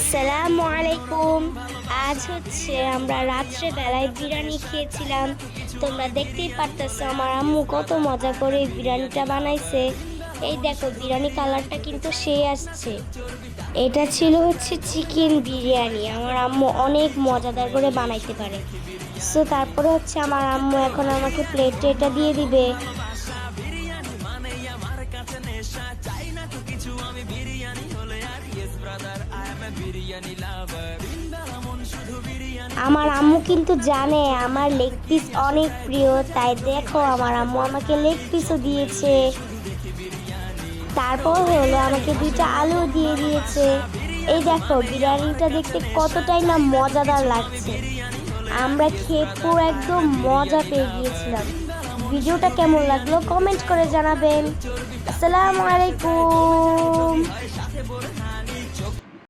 আসসালামু আলাইকুম। আজ হচ্ছে আমরা রাত্রে বেলায় বিরিয়ানি খেয়েছিলাম। তোমরা দেখতেই পারতেছো আমার আম্মু কত মজা করে এই বিরিয়ানিটা বানাইছে। এই দেখো বিরিয়ানি কালারটা কিন্তু সেই আসছে। এটা ছিল হচ্ছে চিকেন বিরিয়ানি। আমার আম্মু অনেক মজাদার করে বানাইতে পারে। সো তারপরে হচ্ছে আমার আম্মু এখন আমাকে প্লেটে এটা দিয়ে দিবে। আমার আম্মু কিন্তু জানে আমার লেগ পিস অনেক প্রিয়, তাই দেখো আমার আম্মু আমাকে লেগ পিসও দিয়েছে। তারপর হলো আমাকে দুইটা আলু দিয়ে দিয়েছে। এই দেখো বিরিয়ানিটা দেখতে কতটাই না মজাদার লাগছে। আমরা খেয়ে পুরো একদম মজা পেয়ে গিয়েছিলাম। ভিডিওটা কেমন লাগলো কমেন্ট করে জানাবেন। আসসালামু আলাইকুম।